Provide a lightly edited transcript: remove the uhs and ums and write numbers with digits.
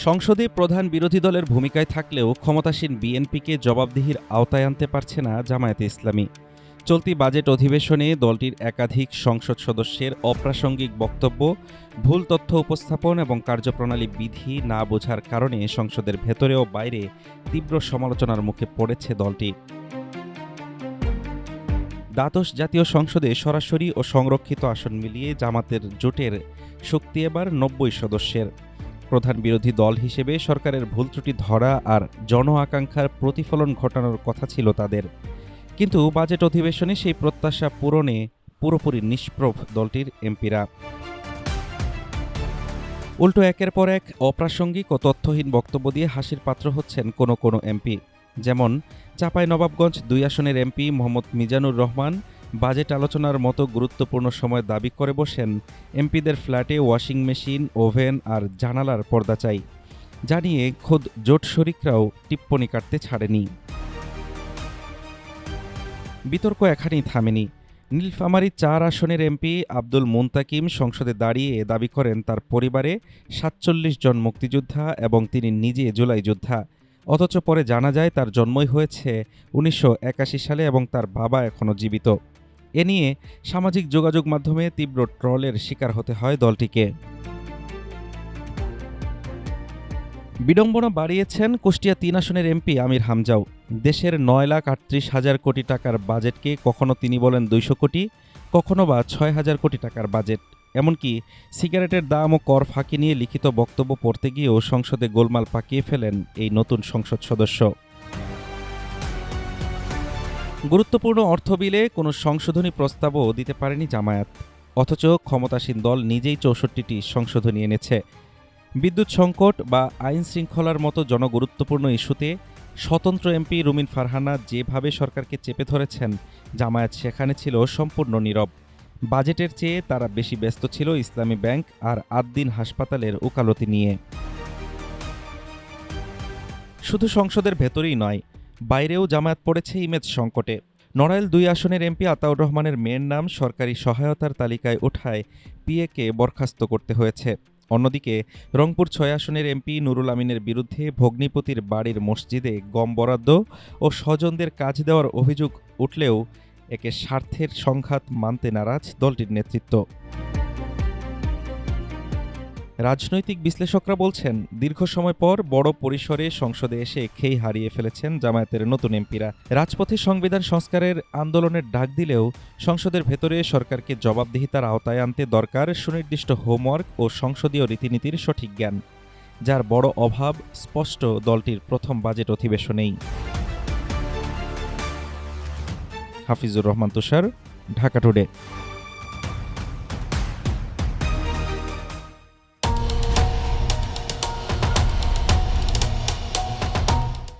সংসদে প্রধান বিরোধী দলের ভূমিকায় থাকলেও ক্ষমতাসীন বিএনপিকে জবাবদিহির আওতায় আনতে পারছে না জামায়াতে ইসলামী। চলতি বাজেট অধিবেশনে দলটির একাধিক সংসদ সদস্যের অপ্রাসঙ্গিক বক্তব্য, ভুল তথ্য উপস্থাপন এবং কার্যপ্রণালী বিধি না বোঝার কারণে সংসদের ভেতরে ও বাইরে তীব্র সমালোচনার মুখে পড়েছে দলটি। দ্বাদশ জাতীয় সংসদে সরাসরি ও সংরক্ষিত আসন মিলিয়ে জামাতের জোটের শক্তি এবার ৯০ সদস্যের। প্রধান বিরোধী দল হিসেবে সরকারের ভুল ত্রুটি ধরা আর জন আকাঙ্ক্ষার প্রতিফলন ঘটানোর কথা ছিল তাদের, কিন্তু বাজেট অধিবেশনে সেই প্রত্যাশা পূরণে পুরোপুরি নিষ্প্রভ দলটির এমপিরা। উল্টো একের পর এক অপ্রাসঙ্গিক ও তথ্যহীন বক্তব্য দিয়ে হাসির পাত্র হচ্ছেন কোনো এমপি। যেমন চাঁপাইনবাবগঞ্জ ২ আসনের এমপি মোহাম্মদ মিজানুর রহমান বাজেট আলোচনার মতো গুরুত্বপূর্ণ সময় দাবি করে বসেন এমপিদের ফ্ল্যাটে ওয়াশিং মেশিন, ওভেন আর জানালার পর্দা চাই, জানিয়ে খোদ জোট শরিকরাও টিপ্পনি কাটতে ছাড়েনি। বিতর্ক এখানেই থামেনি। নীলফামারী ৪ আসনের এমপি আব্দুল মুনতাকিম সংসদে দাঁড়িয়ে দাবি করেন তার পরিবারে ৪৭ জন মুক্তিযোদ্ধা এবং তিনি নিজে জুলাই যোদ্ধা, অথচ পরে জানা যায় তার জন্মই হয়েছে ১৯৮১ সালে এবং তার বাবা এখনও জীবিত। এ নিয়ে সামাজিক যোগাযোগ মাধ্যমে তীব্র ট্রলের শিকার হতে হয় দলটিকে। বিড়ম্বনা বাড়িয়েছেন কুষ্টিয়া ৩ আসনের এমপি আমির হামজাও। দেশের ৯,৩৮,০০০ কোটি টাকার বাজেটকে কখনো তিনি বলেন ২০০ কোটি, কখনো বা ৬,০০০ কোটি টাকার বাজেট। এমনকি সিগারেটের দাম ও কর ফাঁকি নিয়ে লিখিত বক্তব্য পড়তে গিয়েও সংসদে গোলমাল পাকিয়ে ফেলেন এই নতুন সংসদ সদস্য। গুরুত্বপূর্ণ অর্থ বিলে কোনো সংশোধনী প্রস্তাবও দিতে পারেনি জামায়াত, অথচ ক্ষমতাসীন দল নিজেই ৬৪টি সংশোধনী এনেছে। বিদ্যুৎ সংকট বা আইন শৃঙ্খলার মতো জনগুরুত্বপূর্ণ ইস্যুতে স্বতন্ত্র এমপি রুমিন ফারহানা যেভাবে সরকারকে চেপে ধরেছেন, জামায়াত সেখানে ছিল সম্পূর্ণ নীরব। বাজেটের চেয়ে তারা বেশি ব্যস্ত ছিল ইসলামী ব্যাংক আর আদ্দিন হাসপাতালের ওকালতি নিয়ে। শুধু সংসদের ভেতরেই নয়, বাইরেও জামায়াত পড়েছে ইমেজ সংকটে। নড়াইল ২ আসনের এমপি আতাউর রহমানের মেয়ের নাম সরকারি সহায়তার তালিকায় ওঠায় পিএকে বরখাস্ত করতে হয়েছে। অন্যদিকে রংপুর ৬ আসনের এমপি নুরুল আমিনের বিরুদ্ধে ভগ্নিপতির বাড়ির মসজিদে গম বরাদ্দ ও স্বজনদের কাজ দেওয়ার অভিযোগ উঠলেও একে স্বার্থের সংঘাত মানতে নারাজ দলটির নেতৃত্ব। রাজনৈতিক বিশ্লেষকরা বলছেন, দীর্ঘ সময় পর বড় পরিসরে সংসদে এসে খেই হারিয়ে ফেলেছেন জামায়াতের নতুন এমপিরা। রাজপথে সংবিধান সংস্কারের আন্দোলনের ডাক দিলেও সংসদের ভেতরে সরকারকে জবাবদিহিতার আওতায় আনতে দরকার সুনির্দিষ্ট হোমওয়ার্ক ও সংসদীয় রীতিনীতির সঠিক জ্ঞান, যার বড় অভাব স্পষ্ট দলটির প্রথম বাজেট অধিবেশনেই। হাফিজুর রহমান তুষার, ঢাকা টুডে।